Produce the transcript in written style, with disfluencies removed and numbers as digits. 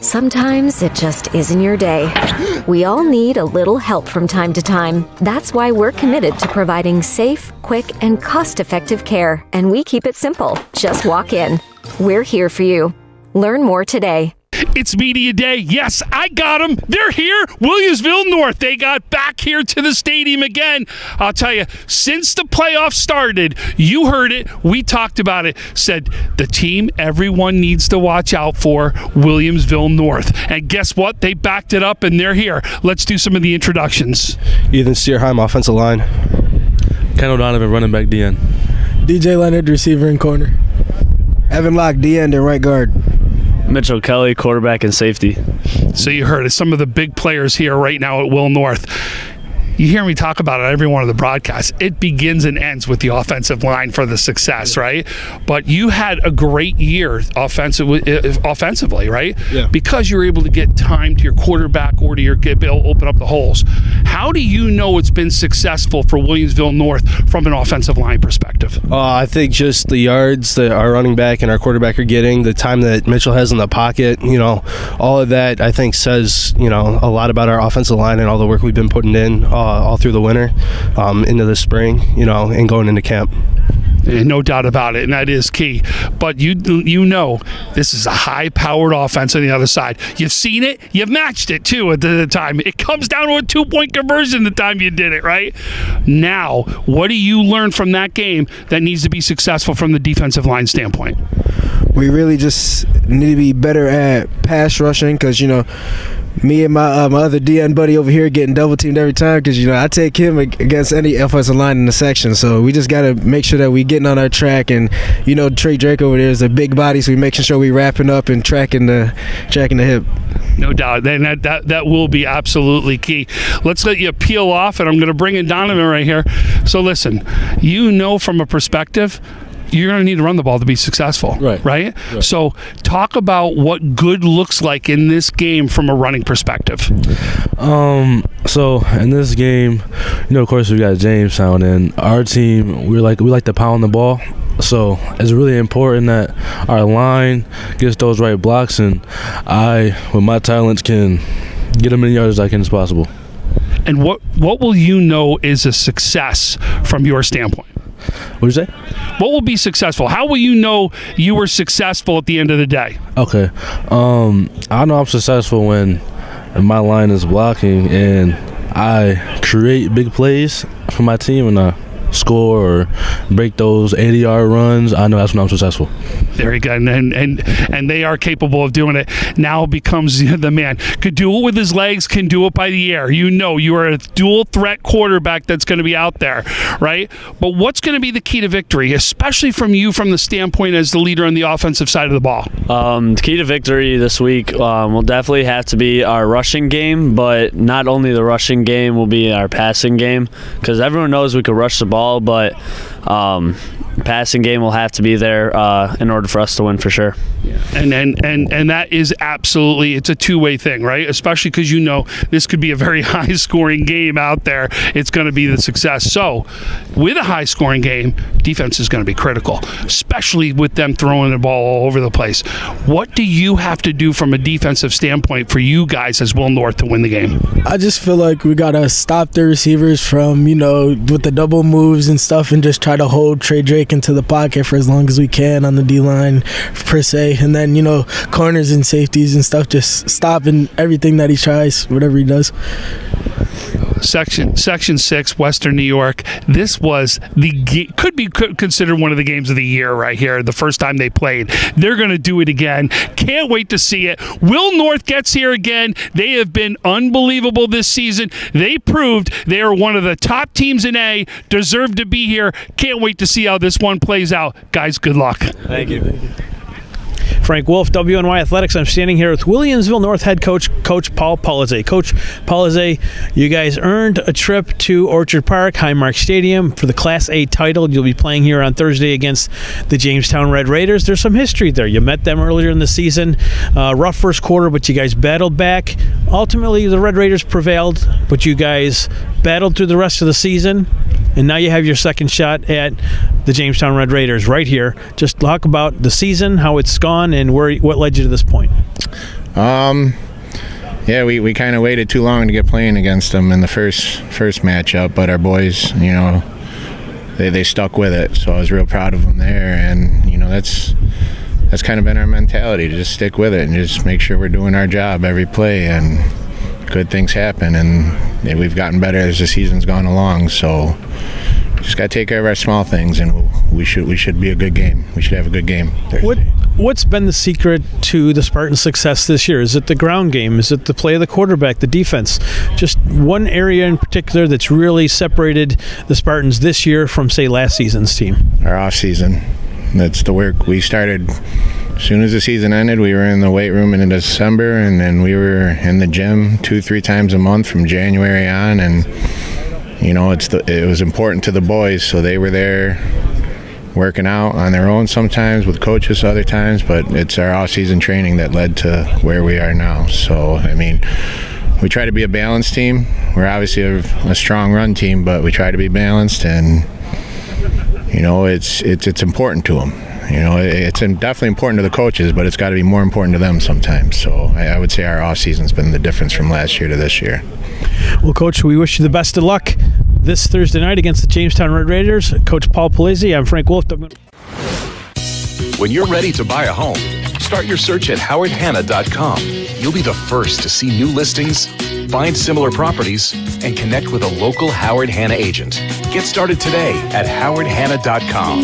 Sometimes it just isn't your day. We all need a little help from time to time. That's why we're committed to providing safe, quick, and cost-effective care. And we keep it simple. Just walk in. We're here for you. Learn more today. It's Media Day. Yes, I got them. They're here. Williamsville North. They got back here to the stadium again. I'll tell you, since the playoffs started, you heard it. We talked about it. Said the team everyone needs to watch out for, Williamsville North. And guess what? They backed it up, and they're here. Let's do some of the introductions. Ethan Steerheim, offensive line. Ken O'Donovan, running back DN. DJ Leonard, receiver and corner. Evan Locke, DN and right guard. Mitchell Kelly, quarterback and safety. So you heard it. Some of the big players here right now at Will North. You hear me talk about it on every one of the broadcasts. It begins and ends with the offensive line for the success, right? But you had a great year offensively, right? Yeah. Because you're able to get time to your quarterback or to your open up the holes. How do you know it's been successful for Williamsville North from an offensive line perspective? I think just the yards that our running back and our quarterback are getting, the time that Mitchell has in the pocket, all of that I think says, a lot about our offensive line and all the work we've been putting in all through the winter, into the spring, and going into camp. And no doubt about it, and that is key. But you know this is a high-powered offense on the other side. You've seen it. You've matched it, too, at the time. It comes down to a two-point conversion the time you did it, right? Now, what do you learn from that game that needs to be successful from the defensive line standpoint? We really just need to be better at pass rushing because, me and my other DN buddy over here getting double teamed every time because, I take him against any offensive line in the section. So we just got to make sure that we getting on our track. And, Trey Drake over there is a big body, so we're making sure we wrapping up and tracking the hip. No doubt. And that will be absolutely key. Let's let you peel off, and I'm going to bring in Donovan right here. So listen, from a perspective, you're going to need to run the ball to be successful, right? So talk about what good looks like in this game from a running perspective. So in this game, of course we got Jamestown, and our team we like to pound the ball. So it's really important that our line gets those right blocks, and I, with my talents, can get them as many yards as I can as possible. And what will is a success from your standpoint? What did you say? What will be successful? How will you know you were successful at the end of the day? Okay. I know I'm successful when my line is blocking and I create big plays for my team and I score or break those 80-yard runs. I know that's when I'm successful. Very good. And they are capable of doing it. Now becomes the man. Could do it with his legs, can do it by the air. You are a dual threat quarterback that's going to be out there, right? But what's going to be the key to victory, especially from the standpoint as the leader on the offensive side of the ball? The key to victory this week will definitely have to be our rushing game, but not only the rushing game will be our passing game, because everyone knows we could rush the ball, but passing game will have to be there in order for us to win for sure. Yeah. And that is absolutely, it's a two-way thing, right? Especially because this could be a very high-scoring game out there. It's going to be the success. So with a high-scoring game, defense is going to be critical, especially with them throwing the ball all over the place. What do you have to do from a defensive standpoint for you guys as Will North to win the game? I just feel like we got to stop the receivers from, with the double moves and stuff, and just try to hold Trey Drake into the pocket for as long as we can on the D-line per se. And then, corners and safeties and stuff, just stopping everything that he tries, whatever he does. Section 6, Western New York. This was could be considered one of the games of the year right here. The first time they played. They're going to do it again. Can't wait to see it. Will North gets here again. They have been unbelievable this season. They proved they are one of the top teams in A, deserve to be here. Can't wait to see how this one plays out. Guys, good luck. Thank you. Frank Wolf, WNY Athletics. I'm standing here with Williamsville North head coach Paul Polizzi. Coach Polizzi, you guys earned a trip to Orchard Park, Highmark Stadium for the Class A title. You'll be playing here on Thursday against the Jamestown Red Raiders. There's some history there. You met them earlier in the season. Rough first quarter, but you guys battled back. Ultimately, the Red Raiders prevailed, but you guys battled through the rest of the season, and now you have your second shot at the Jamestown Red Raiders right here. Just talk about the season, how it's gone, and what led you to this point. Yeah, we kind of waited too long to get playing against them in the first matchup, but our boys, they stuck with it. So I was real proud of them there, and that's kind of been our mentality, to just stick with it and just make sure we're doing our job every play, and good things happen. And we've gotten better as the season's gone along. So just got to take care of our small things, and we should be a good game. We should have a good game Thursday. What's been the secret to the Spartans' success this year? Is it the ground game? Is it the play of the quarterback, the defense? Just one area in particular that's really separated the Spartans this year from, say, last season's team? Our off season. That's the work we started. As soon as the season ended, we were in the weight room in December, and then we were in the gym 2-3 times a month from January on. And it was important to the boys, so they were there working out on their own sometimes with coaches other times, but it's our off-season training that led to where we are now. So, we try to be a balanced team. We're obviously a strong run team, but we try to be balanced, and it's important to them. It's definitely important to the coaches, but it's got to be more important to them sometimes. So I would say our off-season's been the difference from last year to this year. Well, Coach, we wish you the best of luck this Thursday night against the Jamestown Red Raiders. Coach Paul Polizzi, I'm Frank Wolf. When you're ready to buy a home, start your search at howardhanna.com. You'll be the first to see new listings, find similar properties, and connect with a local Howard Hanna agent. Get started today at howardhanna.com.